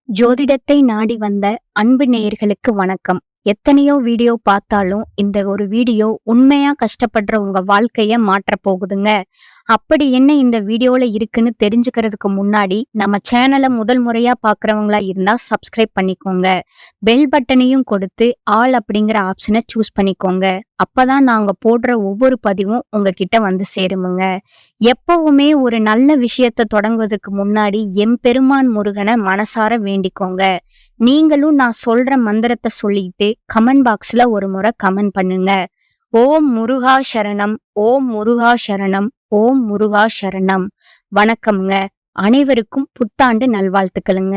ஜோதிடத்தை நாடி வந்த அன்பு நேயர்களுக்கு வணக்கம். எத்தனையோ வீடியோ பார்த்தாலும் இந்த ஒரு வீடியோ உண்மையா கஷ்டப்படுற உங்க வாழ்க்கைய மாற்ற போகுதுங்க. அப்படி என்ன இந்த வீடியோல இருக்குன்னு தெரிஞ்சுக்கிறதுக்கு முன்னாடி நம்ம சேனலை முதல் முறையா பாக்குறவங்களா இருந்தா சப்ஸ்கிரைப் பண்ணிக்கோங்க. பெல் பட்டனையும் கொடுத்து ஆல் அப்படிங்கிற ஆப்ஷனை சூஸ் பண்ணிக்கோங்க. அப்பதான் நாங்க போடுற ஒவ்வொரு பதிவும் உங்ககிட்ட வந்து சேருமுங்க. எப்பவுமே ஒரு நல்ல விஷயத்தை தொடங்குவதற்கு முன்னாடி எம்பெருமான் முருகனை மனசார வேண்டிக்கோங்க. நீங்களும் நான் சொல்ற மந்திரத்தை சொல்லிட்டு கமெண்ட் பாக்ஸ்ல ஒரு முறை கமெண்ட் பண்ணுங்க. ஓம் முருகா சரணம், ஓம் முருகா சரணம், ஓம் முருகா சரணம். வணக்கம்ங்க. அனைவருக்கும் புத்தாண்டு நல்வாழ்த்துக்களுங்க.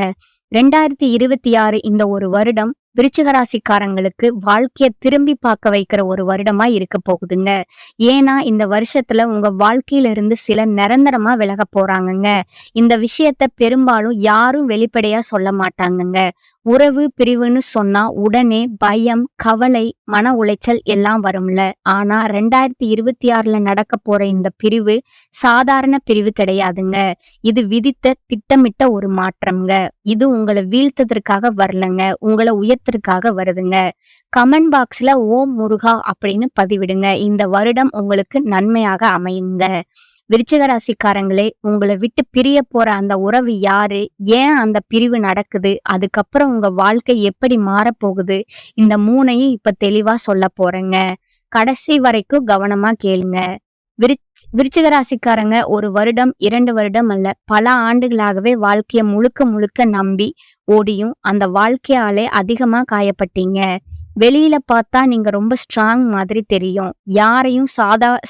2026 இந்த ஒரு வருடம் விருச்சிக ராசிக்காரங்களுக்கு வாழ்க்கைய திரும்பி பார்க்க வைக்கிற ஒரு வருடமா இருக்க போகுதுங்க. ஏன்னா இந்த வருஷத்துல உங்க வாழ்க்கையில இருந்து சில நிரந்தரமா விலக போறாங்கங்க. இந்த விஷயத்த பெரும்பாலும் யாரும் வெளிப்படையா சொல்ல மாட்டாங்கங்க. உறவு பிரிவுன்னு சொன்னா உடனே பயம், கவலை, மன உளைச்சல் எல்லாம் வரும்ல. ஆனா 2026ல நடக்க போற இந்த பிரிவு சாதாரண பிரிவு கிடையாதுங்க. இது விதித்த திட்டமிட்ட ஒரு மாற்றம்ங்க. இது உங்களை வீழ்த்ததற்காக வரலங்க, உங்களை உயர்த்தற்காக வருதுங்க. கமெண்ட் பாக்ஸ்ல ஓம் முருகா அப்படின்னு பதிவிடுங்க. இந்த வருடம் உங்களுக்கு நன்மையாக அமையுங்க. விருச்சிக ராசிக்காரங்களே, உங்களை விட்டு பிரிய போற அந்த உறவு யாரு, ஏன் அந்த பிரிவு நடக்குது, அதுக்கப்புறம் உங்க வாழ்க்கை எப்படி மாறப்போகுது, இந்த மூணையும் இப்ப தெளிவா சொல்ல போறேங்க. கடைசி வரைக்கும் கவனமா கேளுங்க. விருச்சிக ராசிக்காரங்க ஒரு வருடம் 2 வருடம் அல்ல, பல ஆண்டுகளாகவே வாழ்க்கைய முழுக்க முழுக்க நம்பி ஓடியும் அந்த வாழ்க்கையாலே அதிகமா காயப்பட்டீங்க. வெளியில பார்த்தா நீங்க ரொம்ப ஸ்ட்ராங் மாதிரி தெரியும். யாரையும்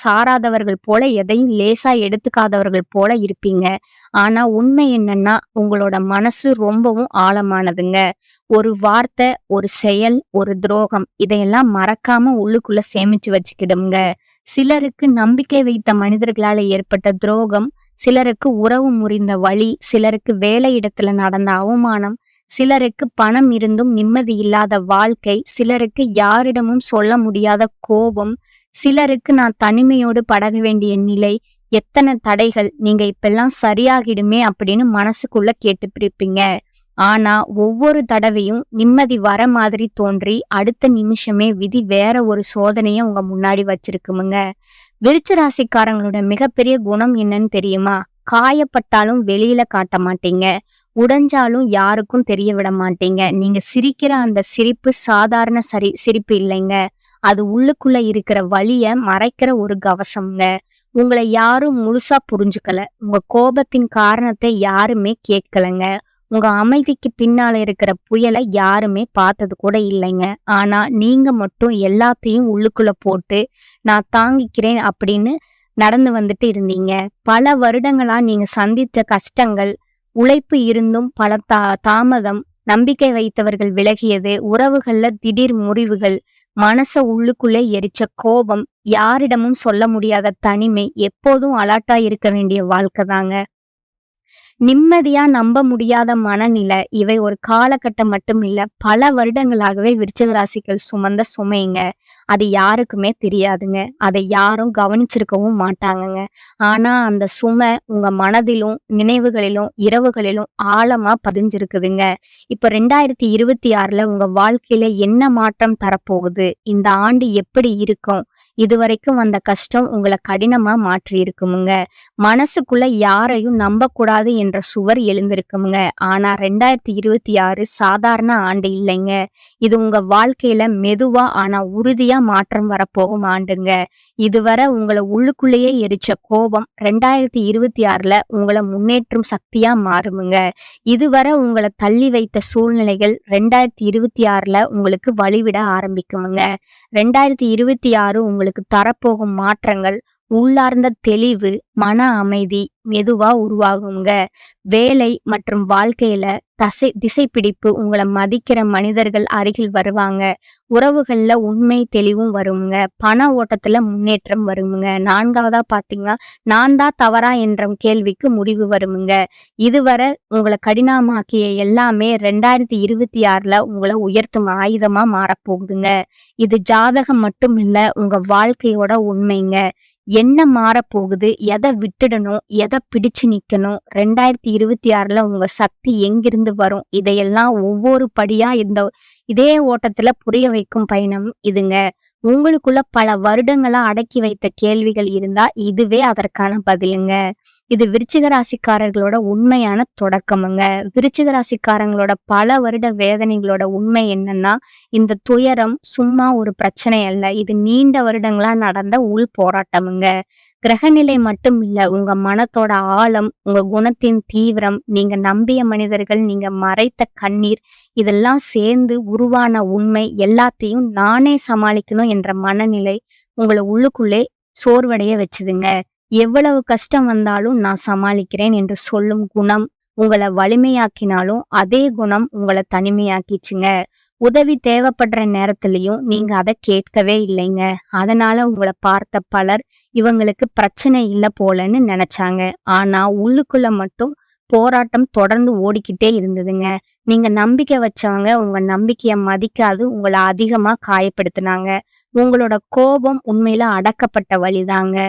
சாராதவர்கள் போல, எதையும் லேசா எடுத்துக்காதவர்கள் போல இருப்பீங்க. ஆனா உண்மை என்னன்னா உங்களோட மனசு ரொம்பவும் ஆழமானதுங்க. ஒரு வார்த்தை, ஒரு செயல், ஒரு துரோகம் இதையெல்லாம் மறக்காம உள்ளுக்குள்ள சேமிச்சு வச்சுக்கிடுங்க. சிலருக்கு நம்பிக்கை வைத்த மனிதர்களால ஏற்பட்ட துரோகம், சிலருக்கு உறவு முறிந்த வலி, சிலருக்கு வேலை இடத்துல நடந்த அவமானம், சிலருக்கு பணம் இருந்தும் நிம்மதி இல்லாத வாழ்க்கை, சிலருக்கு யாரிடமும் சொல்ல முடியாத கோபம், சிலருக்கு நான் தனிமையோடு பழக வேண்டிய நிலை, எத்தனை தடைகள், நீங்க இப்பெல்லாம் சரியாகிடுமே அப்படின்னு மனசுக்குள்ள கேட்டுப்பிருப்பீங்க. ஆனா ஒவ்வொரு தடவையும் நிம்மதி வர மாதிரி தோன்றி அடுத்த நிமிஷமே விதி வேற ஒரு சோதனைய உங்க முன்னாடி வச்சிருக்குமுங்க. விருச்ச ராசிக்காரங்களோட மிகப்பெரிய குணம் என்னன்னு தெரியுமா? காயப்பட்டாலும் வெளியில காட்ட மாட்டீங்க, உடைஞ்சாலும் யாருக்கும் தெரிய விட மாட்டீங்க. நீங்க சிரிக்கிற அந்த சிரிப்பு சாதாரண சிரிப்பு இல்லைங்க. அது உள்ளுக்குள்ள இருக்கிற வலிய மறைக்கிற ஒரு கவசம்ங்க. உங்களை யாரும் முழுசா புரிஞ்சுக்கல, உங்க கோபத்தின் காரணத்தை யாருமே கேட்கலங்க, உங்க அமைதிக்கு பின்னால இருக்கிற புயலை யாருமே பார்த்தது கூட இல்லைங்க. ஆனா நீங்க மட்டும் எல்லாத்தையும் உள்ளுக்குள்ள போட்டு நான் தாங்கிக்கிறேன் அப்படின்னு நடந்து வந்துட்டு இருந்தீங்க. பல வருடங்களா நீங்க சந்தித்த கஷ்டங்கள், உழைப்பு இருந்தும் பல தாமதம், நம்பிக்கை வைத்தவர்கள் விலகியது, உறவுகள்ல திடீர் முறிவுகள், மனச உள்ளுக்குள்ளே எரிச்ச கோபம், யாரிடமும் சொல்ல முடியாத தனிமை, எப்போதும் அலர்ட்டா இருக்க வேண்டிய வாழ்க்கை தாங்க. நிம்மதியா நம்ப முடியாத மனநிலை, இவை ஒரு காலகட்டம் மட்டும் இல்ல, பல வருடங்களாகவே விருச்சிக ராசிகள் சுமந்த சுமைங்க. அது யாருக்குமே தெரியாதுங்க, அதை யாரும் கவனிச்சிருக்கவும் மாட்டாங்கங்க. ஆனா அந்த சுமை உங்க மனதிலும் நினைவுகளிலும் இரவுகளிலும் ஆழமா பதிஞ்சிருக்குதுங்க. இப்ப 2026ல உங்க வாழ்க்கையில என்ன மாற்றம் தரப்போகுது, இந்த ஆண்டு எப்படி இருக்கும், இதுவரைக்கும் வந்த கஷ்டம் உங்களை கடினமா மாற்றி இருக்குமுங்க. மனசுக்குள்ள யாரையும் நம்ப கூடாது என்ற சுவர் எழுந்திருக்குமுங்க. ஆனா 2026 சாதாரண ஆண்டு இல்லைங்க. இது உங்க வாழ்க்கையில மெதுவா ஆனா உறுதியா மாற்றம் வரப்போகும் ஆண்டுங்க. இதுவரை உங்களை உள்ளுக்குள்ளேயே எரிச்ச கோபம் 2026ல உங்களை முன்னேற்றும் சக்தியா மாறுமுங்க. இதுவரை உங்களை தள்ளி வைத்த சூழ்நிலைகள் 2026ல உங்களுக்கு வழிவிட ஆரம்பிக்குமுங்க. 2026 உங்களுக்கு தரப்போகும் மாற்றங்கள் உள்ளார்ந்த தெளிவு, மன அமைதி மெதுவா உருவாகுங்க. வேலை மற்றும் வாழ்க்கையில திசை பிடிப்பு, உங்களை மதிக்கிற மனிதர்கள் அருகில் வருவாங்க. உறவுகள்ல உண்மை தெளிவும் வருங்க. பண ஓட்டத்துல முன்னேற்றம் வருங்க. 4வதா பாத்தீங்கன்னா நான் தான் தவறா என்ற கேள்விக்கு முடிவு வருங்க. இதுவரை உங்களை கடினமாக்கிய எல்லாமே 2026ல உங்களை உயர்த்தும் ஆயுதமா மாறப்போகுதுங்க. இது ஜாதகம் மட்டும் இல்ல, உங்க வாழ்க்கையோட உண்மைங்க. என்ன மாறப்போகுது, எதை எதை விட்டுடணும், எதை பிடிச்சு நிக்கணும், 2026ல உங்க சக்தி எங்கிருந்து வரும், இதையெல்லாம் ஒவ்வொரு படியா இதே ஓட்டத்துல புரிய வைக்கும் பயணம் இதுங்க. உங்களுக்குள்ள பல வருடங்களா அடக்கி வைத்த கேள்விகள் இருந்தா இதுவே அதற்கான பதிலுங்க. இது விருச்சிக ராசிக்காரர்களோட உண்மையான தொடக்கமுங்க. விருச்சிக ராசிக்காரங்களோட பல வருட வேதனைகளோட உண்மை என்னன்னா, இந்த துயரம் சும்மா ஒரு பிரச்சனை அல்ல. இது நீண்ட வருடங்களா நடந்த உள் போராட்டமுங்க. கிரகநிலை மட்டும் இல்ல, உங்க மனத்தோட ஆழம், உங்க குணத்தின் தீவிரம், நீங்க நம்பிய மனிதர்கள், நீங்க மறைத்த கண்ணீர், இதெல்லாம் சேர்ந்து உருவான உண்மை எல்லாத்தையும் நானே சமாளிக்கணும் என்ற மனநிலை உங்களை உள்ளுக்குள்ளே சோர்வடைய வச்சுதுங்க. எவ்வளவு கஷ்டம் வந்தாலும் நான் சமாளிக்கிறேன் என்று சொல்லும் குணம் உங்களை வலிமையாக்கினாலும் அதே குணம் உங்களை தனிமையாக்கிச்சுங்க. உதவி தேவைப்படுற நேரத்திலையும் நீங்க அதை கேட்கவே இல்லைங்க. அதனால உங்களை பார்த்த பலர் இவங்களுக்கு பிரச்சனை இல்ல போலன்னு நினைச்சாங்க. ஆனா உள்ளுக்குள்ள மட்டும் போராட்டம் தொடர்ந்து ஓடிக்கிட்டே இருந்ததுங்க. நீங்க நம்பிக்கை வச்சவங்க உங்க நம்பிக்கைய மதிக்காது உங்களை அதிகமா காயப்படுத்தினாங்க. உங்களோட கோபம் உண்மையில அடக்கப்பட்ட வழிதாங்க.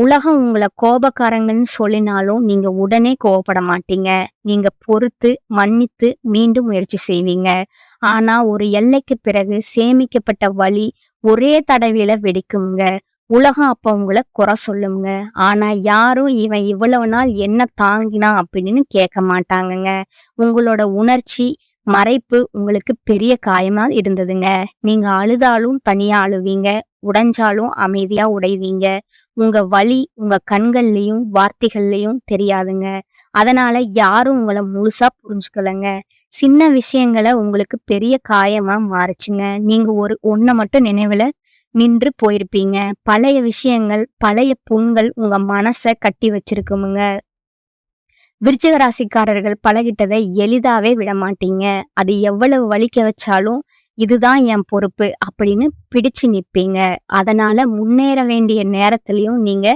உலகம் உங்களை கோபக்காரங்கன்னு சொல்லினாலும் நீங்க உடனே கோவப்பட மாட்டீங்க. நீங்க பொறுத்து மன்னித்து மீண்டும் முயற்சி செய்வீங்க. ஆனா ஒரு எல்லைக்கு பிறகு சேமிக்கப்பட்ட வலி ஒரே தடவையில வெடிக்குங்க. உலகம் அப்ப உங்களை குறை சொல்லுங்க. ஆனா யாரும் இவன் இவ்வளவு நாள் என்ன தாங்கினான் அப்படின்னு கேட்க மாட்டாங்கங்க. உங்களோட உணர்ச்சி மறைப்பு உங்களுக்கு பெரிய காயமா இருந்ததுங்க. நீங்க அழுதாலும் தனியா அழுவீங்க, உடைஞ்சாலும் அமைதியா உடைவீங்க. உங்க வலி உங்க கண்கள்லயும் வார்த்தைகள்லயும் தெரியாதுங்க. அதனால யாரும் உங்களை முழுசா புரிஞ்சுக்கலங்க. சின்ன விஷயங்களை உங்களுக்கு பெரிய காயமா மாறுச்சுங்க. நீங்க ஒன்ன மட்டும் நினைவுல நின்று போயிருப்பீங்க. பழைய விஷயங்கள் பழைய புண்கள் உங்க மனசை கட்டி வச்சிருக்குமுங்க. விருச்சிக ராசிக்காரர்கள் பழகிட்டதை எளிதாவே விட மாட்டீங்க. அது எவ்வளவு வலிக்க வச்சாலும் இதுதான் என் பொறுப்பு அப்படின்னு பிடிச்சு நிப்பீங்க. அதனால முன்னேற வேண்டிய நேரத்திலையும் நீங்க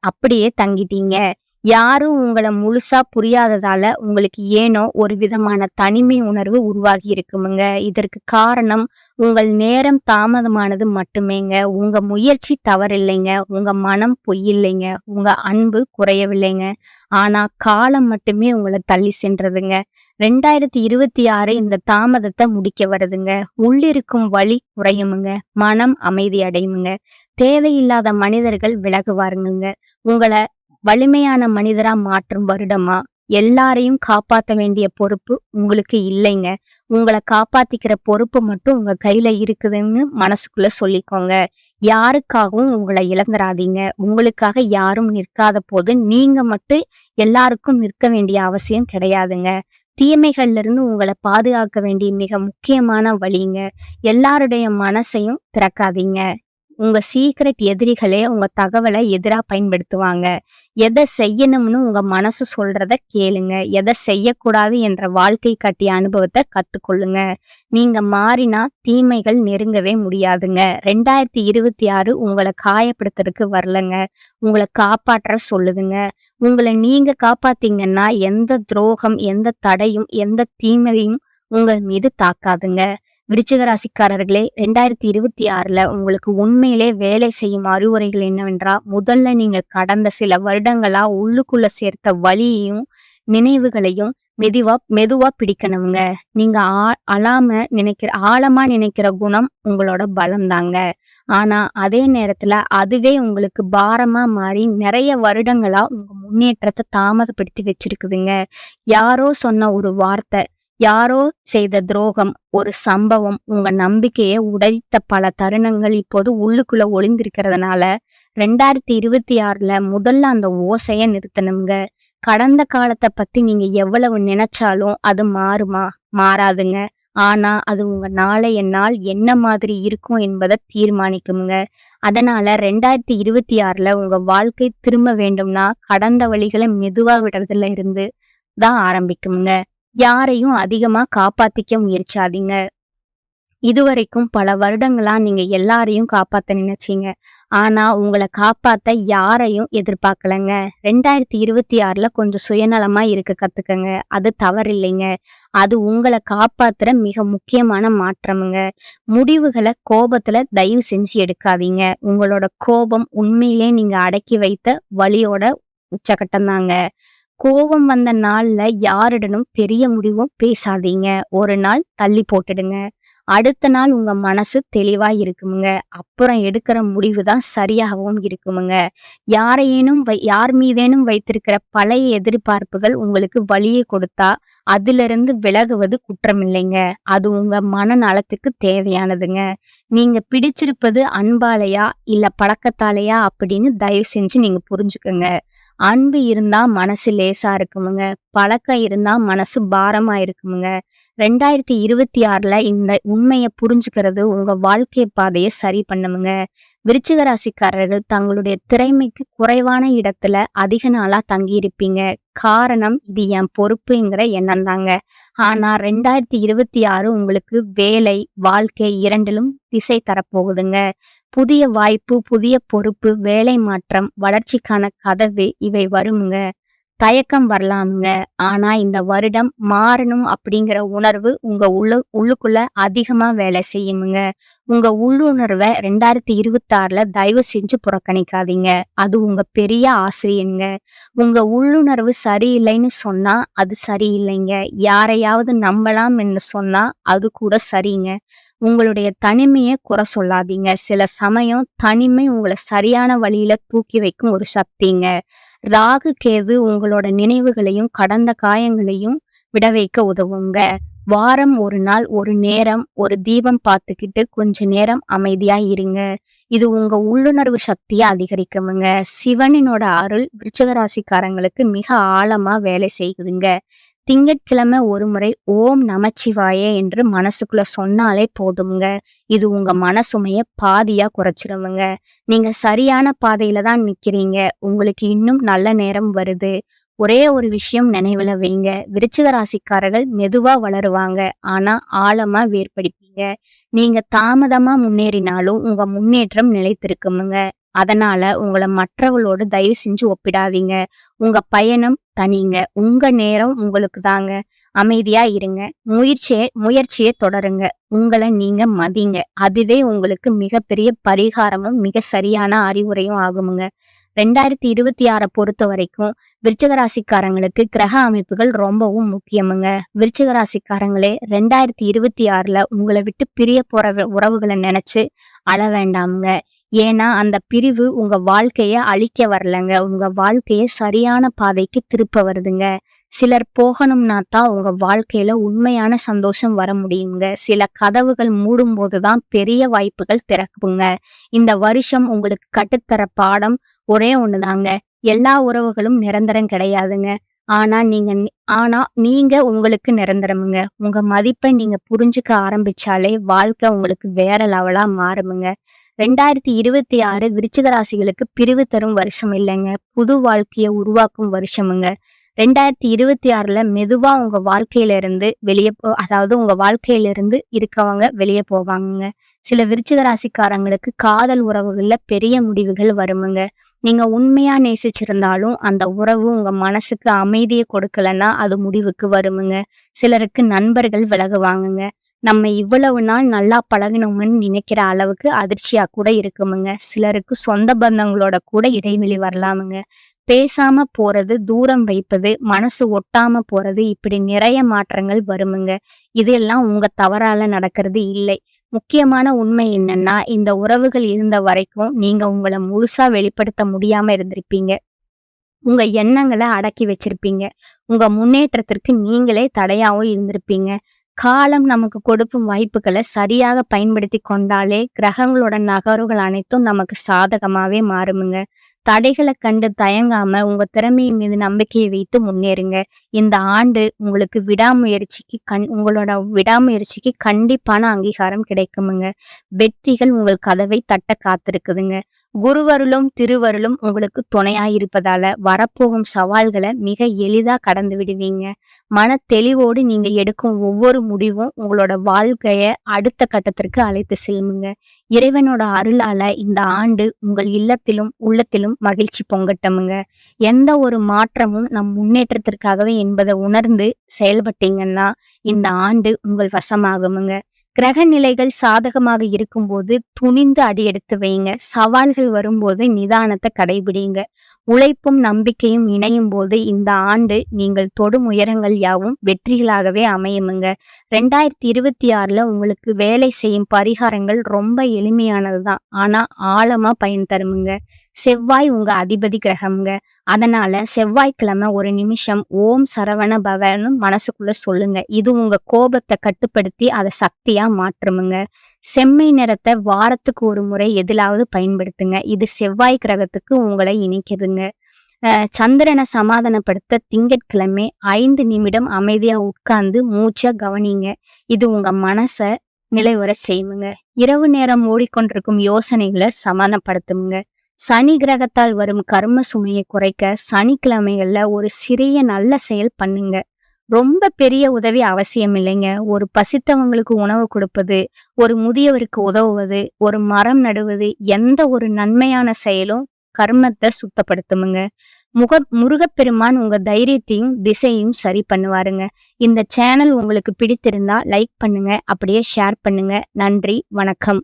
அப்படியே தங்கிட்டீங்க. யாரும் உங்களை முழுசா புரியாததால உங்களுக்கு ஏனோ ஒரு விதமான தனிமை உணர்வு உருவாகி இருக்குமுங்க. இதற்கு காரணம் உங்கள் நேரம் தாமதமானது மட்டுமேங்க. உங்க முயற்சி தவறில்லைங்க, உங்க மனம் பொய்யில்லைங்க, உங்க அன்பு குறையவில்லைங்க. ஆனா காலம் மட்டுமே உங்களை தள்ளி சென்றதுங்க. 2026 இந்த தாமதத்தை முடிக்க வருதுங்க. உள்ளிருக்கும் வலி குறையுமுங்க, மனம் அமைதி அடையுமுங்க. தேவையில்லாத மனிதர்கள் விலகுவாருங்க. உங்களை வலிமையான மனிதரா மாற்றும் வருடமா. எல்லாரையும் காப்பாத்த வேண்டிய பொறுப்பு உங்களுக்கு இல்லைங்க. உங்களை காப்பாத்திக்கிற பொறுப்பு மட்டும் உங்க கையில இருக்குதுன்னு மனசுக்குள்ள சொல்லிக்கோங்க. யாருக்காகவும் உங்களை இழந்துராதீங்க. உங்களுக்காக யாரும் நிற்காத போது நீங்க மட்டும் எல்லாருக்கும் நிற்க வேண்டிய அவசியம் கிடையாதுங்க. தீமைகள்ல இருந்து உங்களை பாதுகாக்க வேண்டிய மிக முக்கியமான வழிங்க. எல்லாருடைய மனசையும் திறக்காதீங்க. உங்க சீக்ரெட் எதிரிகளே உங்க தகவலை எதிரா பயன்படுத்துவாங்க. எதை செய்யணும்னு உங்க மனசு சொல்றத கேளுங்க. எதை செய்யக்கூடாது என்ற வாழ்க்கை காட்டிய அனுபவத்தை கத்துக்கொள்ளுங்க. நீங்க மாறினா தீமைகள் நெருங்கவே முடியாதுங்க. 2026 உங்களை காயப்படுத்துறதுக்கு வரலங்க, உங்களை காப்பாற்ற சொல்லுதுங்க. உங்களை நீங்க காப்பாத்தீங்கன்னா எந்த துரோகம் எந்த தடையும் எந்த தீமையும் உங்கள் மீது தாக்காதுங்க. விருச்சிக ராசிக்காரர்களே, 2026ல உங்களுக்கு உண்மையிலே வேலை செய்யும் அறிவுரைகள் என்னவென்றா, முதல்ல நீங்க கடந்த சில வருடங்களா உள்ளுக்குள்ள சேர்த்த வலியையும் நினைவுகளையும் மெதுவா பிடிக்கணுங்க. நீங்க ஆழமா நினைக்கிற குணம் உங்களோட பலம் தாங்க. ஆனா அதே நேரத்துல அதுவே உங்களுக்கு பாரமா மாறி நிறைய வருடங்களா உங்க முன்னேற்றத்தை தாமதப்படுத்தி வச்சிருக்குதுங்க. யாரோ சொன்ன ஒரு வார்த்தை, யாரோ செய்த துரோகம், ஒரு சம்பவம் உங்க நம்பிக்கையை உடைத்த பல தருணங்கள் இப்போது உள்ளுக்குள்ள ஒளிந்திருக்கிறதுனால 2026ல முதல்ல அந்த ஓசைய நிறுத்தணுங்க. கடந்த காலத்தை பத்தி நீங்க எவ்வளவு நினைச்சாலும் அது மாறுமா? மாறாதுங்க. ஆனா அது உங்க நாளைய நாள் என்ன மாதிரி இருக்கும் என்பதை தீர்மானிக்குங்க. அதனால 2026ல உங்க வாழ்க்கை திரும்ப வேண்டும்னா கடந்த வழிகளை மெதுவா விடுறதுல இருந்து தான் ஆரம்பிக்குங்க. யாரையும் அதிகமா காப்பாத்திக்க முயற்சாதீங்க. இதுவரைக்கும் பல வருடங்களா நீங்க எல்லாரையும் காப்பாத்த நினைச்சீங்க. ஆனா, உங்கள காப்பாத்த யாரையும் எதிர்பார்க்கலங்க. 2026ல கொஞ்சம் சுயநலமா இருக்க கத்துக்கங்க. அது தவறில்லைங்க. அது உங்கள காப்பாத்துற மிக முக்கியமான மாற்றமுங்க. முடிவுகள கோபத்துல தயவு செஞ்சு எடுக்காதீங்க. உங்களோட கோபம் உண்மையிலே நீங்க அடக்கி வைத்த வலியோட உச்சகட்டம் தாங்க. கோவம் வந்த நாள்ல யாரிடனும் பெரிய முடிவும் பேசாதீங்க. ஒரு நாள் தள்ளி போட்டுடுங்க. அடுத்த நாள் உங்க மனசு தெளிவா இருக்குமுங்க. அப்புறம் எடுக்கிற முடிவு தான் சரியாகவும் இருக்குமுங்க. யார் மீதேனும் வைத்திருக்கிற பழைய எதிர்பார்ப்புகள் உங்களுக்கு வலியை கொடுத்தா, அதிலிருந்து விலகுவது குற்றமில்லைங்க. அது உங்க மனநலத்துக்கு தேவையானதுங்க. நீங்க பிடிச்சிருப்பது அன்பாலயா, இல்ல பழக்கத்தாலயா அப்படின்னு தயவு செஞ்சு நீங்க புரிஞ்சுக்கங்க. அன்பு இருந்தா மனசு லேசா இருக்குமுங்க. பழக்கம் இருந்தா மனசு பாரமா இருக்குமுங்க. 2026ல இந்த உண்மைய புரிஞ்சுக்கிறது உங்க வாழ்க்கை பாதைய சரி பண்ணுமுங்க. விருச்சிக ராசிக்காரர்கள் தங்களுடைய திறமைக்கு குறைவான இடத்துல அதிக நாளா தங்கியிருப்பீங்க. காரணம் இது என் பொறுப்புங்கிற எண்ணம் தாங்க. ஆனா 2026 உங்களுக்கு வேலை, வாழ்க்கை இரண்டிலும் திசை தரப்போகுதுங்க. புதிய வாய்ப்பு, புதிய பொறுப்பு, வேலை மாற்றம், வளர்ச்சிக்கான கதவு இவை வருமுங்க. தயக்கம் வரலாமுங்க. ஆனா இந்த வருடம் மாறணும் அப்படிங்கிற உணர்வு உங்க உள்ளுக்குள்ள அதிகமா வேலை செய்யுமுங்க. உங்க உள்ளுணர்வ 2026ல தயவு செஞ்சு புறக்கணிக்காதீங்க. அது உங்க பெரிய ஆசிரியங்க. உங்க உள்ளுணர்வு சரியில்லைன்னு சொன்னா அது சரியில்லைங்க. யாரையாவது நம்பலாம்னு சொன்னா அது கூட சரிங்க. உங்களுடைய தனிமைய குறை சொல்லாதீங்க. சில சமயம் தனிமை உங்கள சரியான வழியில தூக்கி வைக்கும் ஒரு சக்திங்க. ராகு, கேது உங்களோட நினைவுகளையும் கடந்த காயங்களையும் விட வைக்க உதவுங்க. வாரம் ஒரு நாள், ஒரு நேரம், ஒரு தீபம் பார்த்துக்கிட்டு கொஞ்ச நேரம் அமைதியா இருங்க. இது உங்க உள்ளுணர்வு சக்திய அதிகரிக்குமுங்க. சிவனினோட அருள் விருச்சிக ராசிக்காரங்களுக்கு மிக ஆழமா வேலை செய்யுதுங்க. திங்கட்கிழமை ஒரு முறை ஓம் நமச்சிவாய என்று மனசுக்குள்ள சொன்னாலே போதுங்க. இது உங்க மனசுமைய பாதியா குறைச்சிருமுங்க. நீங்க சரியான பாதையில தான் நிக்கிறீங்க. உங்களுக்கு இன்னும் நல்ல நேரம் வருது. ஒரே ஒரு விஷயம் நினைவுல வைங்க. விருச்சிக ராசிக்காரர்கள் மெதுவா வளருவாங்க. ஆனா ஆழமா வேர்படிப்பீங்க. நீங்க தாமதமா முன்னேறினாலும் உங்க முன்னேற்றம் நிலைத்திருக்குமுங்க. அதனால உங்கள மற்றவங்களோடு தயவு செஞ்சு ஒப்பிடாதீங்க. உங்க பயணம் தனிங்க. உங்க நேரம் உங்களுக்கு தாங்க. அமைதியா இருங்க. முயற்சியை தொடருங்க. உங்கள நீங்க மதிங்க. அதுவே உங்களுக்கு மிகப்பெரிய பரிகாரமும், மிக சரியான அறிவுரையும் ஆகுமுங்க. 2026 பொறுத்த வரைக்கும் விருச்சிக ராசிக்காரங்களுக்கு கிரக அமைப்புகள் ரொம்பவும் முக்கியமுங்க. விருச்சிக ராசிக்காரங்களே 2026ல உங்களை விட்டு பிரிய போற உறவுகளை நினைச்சு அழ வேண்டாமுங்க. ஏன்னா அந்த பிரிவு உங்க வாழ்க்கைய அழிக்க வரலங்க. உங்க வாழ்க்கைய சரியான பாதைக்கு திருப்ப வருதுங்க. சிலர் போகணும்னா தான் உங்க வாழ்க்கையில உண்மையான சந்தோஷம் வர முடியுங்க. சில கதவுகள் மூடும் போதுதான் பெரிய வாய்ப்புகள் திறக்குங்க. இந்த வருஷம் உங்களுக்கு கட்டுத்தர பாடம் ஒரே ஒண்ணுதாங்க. எல்லா உறவுகளும் நிரந்தரம் கிடையாதுங்க. ஆனா நீங்க உங்களுக்கு நிரந்தரமுங்க. உங்க மதிப்பை நீங்க புரிஞ்சுக்க ஆரம்பிச்சாலே வாழ்க்கை உங்களுக்கு வேற லெவலா மாறுமுங்க. 2026 விருச்சிக ராசிகளுக்கு பிரிவு தரும் வருஷம் இல்லைங்க. புது வாழ்க்கைய உருவாக்கும் வருஷமுங்க. 2026ல மெதுவா உங்க வாழ்க்கையில இருந்து உங்க வாழ்க்கையில இருந்து இருக்கவங்க வெளியே போவாங்கங்க. சில விருச்சிக ராசிக்காரங்களுக்கு காதல் உறவுகள்ல பெரிய முடிவுகள் வருமுங்க. நீங்க உண்மையா நேசிச்சிருந்தாலும் அந்த உறவு உங்க மனசுக்கு அமைதியை கொடுக்கலன்னா அது முடிவுக்கு வருமுங்க. சிலருக்கு நண்பர்கள் விலகுவாங்கங்க. நம்ம இவ்வளவு நாள் நல்லா பழகினோம்னு நினைக்கிற அளவுக்கு அதிர்ச்சியா கூட இருக்குமுங்க. சிலருக்கு சொந்த பந்தங்களோட கூட இடைவெளி வரலாமுங்க. பேசாம போறது, தூரம் வைப்பது, மனசு ஒட்டாம போறது, இப்படி நிறைய மாற்றங்கள் வருமுங்க. இதெல்லாம் உங்க தவறால நடக்கிறது இல்லை. முக்கியமான உண்மை என்னன்னா, இந்த உறவுகள் இருந்த வரைக்கும் நீங்க உங்களை முழுசா வெளிப்படுத்த முடியாம இருந்திருப்பீங்க. உங்க எண்ணங்களை அடக்கி வச்சிருப்பீங்க. உங்க முன்னேற்றத்திற்கு நீங்களே தடையாவும் இருந்திருப்பீங்க. காலம் நமக்கு கொடுக்கும் வாய்ப்புகளை சரியாக பயன்படுத்தி கொண்டாலே கிரகங்களோட நகர்வுகள் அனைத்தும் நமக்கு சாதகமாவே மாறுமுங்க. தடைகளை கண்டு தயங்காம உங்க திறமையின் மீது நம்பிக்கையை வைத்து முன்னேறுங்க. இந்த ஆண்டு உங்களுக்கு உங்களோட விடாமுயற்சிக்கு கண்டிப்பான அங்கீகாரம் கிடைக்குமுங்க. வெற்றிகள் உங்கள் கதவை தட்ட காத்திருக்குதுங்க. குருவருளும் திருவருளும் உங்களுக்கு துணையாயிருப்பதால வரப்போகும் சவால்களை மிக எளிதா கடந்து விடுவீங்க. மன தெளிவோடு நீங்க எடுக்கும் ஒவ்வொரு முடிவும் உங்களோட வாழ்க்கைய அடுத்த கட்டத்திற்கு அழைத்து செல்லுங்க. இறைவனோட அருளால இந்த ஆண்டு உங்கள் இல்லத்திலும் உள்ளத்திலும் மகிழ்ச்சி பொங்கட்டமுங்க. எந்த ஒரு மாற்றமும் நம் முன்னேற்றத்திற்காகவே என்பதை உணர்ந்து செயல்பட்டீங்கன்னா இந்த ஆண்டு உங்கள் வசமாகுமுங்க. கிரக நிலைகள் சாதகமாக இருக்கும்போது துணிந்து அடியெடுத்து வைங்க. சவால்கள் வரும்போது நிதானத்தை கடைபிடிங்க. உழைப்பும் நம்பிக்கையும் இணையும் போது இந்த ஆண்டு நீங்கள் தொடும் உயரங்கள் யாவும் வெற்றிகளாகவே அமையுமுங்க. 2026ல உங்களுக்கு வேலை செய்யும் பரிகாரங்கள் ரொம்ப எளிமையானதுதான். ஆனா ஆழமா பயன் தருமுங்க. செவ்வாய் உங்க அதிபதி கிரகம்ங்க. அதனால செவ்வாய்க்கிழமை ஒரு நிமிஷம் ஓம் சரவண பவன்னு மனசுக்குள்ள சொல்லுங்க. இது உங்க கோபத்தை கட்டுப்படுத்தி அதை சக்தியா மாற்றுமுங்க. செம்மை நிறத்தை வாரத்துக்கு ஒரு முறை எதிலாவது பயன்படுத்துங்க. இது செவ்வாய் கிரகத்துக்கு உங்களை இணைக்குதுங்க. சந்திரனை சமாதானப்படுத்த திங்கட்கிழமை 5 நிமிடம் அமைதியா உட்கார்ந்து மூச்சா கவனிங்க. இது உங்க மனச நிலைவர செய்யுங்க. இரவு நேரம் ஓடிக்கொண்டிருக்கும் யோசனைகளை சமாதானப்படுத்துங்க. சனி கிரகத்தால் வரும் கர்ம சுமையை குறைக்க சனிக்கிழமைகள்ல ஒரு சிறிய நல்ல செயல் பண்ணுங்க. ரொம்ப பெரிய உதவி அவசியம் இல்லைங்க. ஒரு பசித்தவங்களுக்கு உணவு கொடுப்பது, ஒரு முதியவருக்கு உதவுவது, ஒரு மரம் நடுவது, எந்த ஒரு நன்மையான செயலும் கர்மத்தை சுத்தப்படுத்துமுங்க. முருகப்பெருமான் உங்க தைரியத்தையும் திசையையும் சரி பண்ணுவாருங்க. இந்த சேனல் உங்களுக்கு பிடித்திருந்தா லைக் பண்ணுங்க, அப்படியே ஷேர் பண்ணுங்க. நன்றி, வணக்கம்.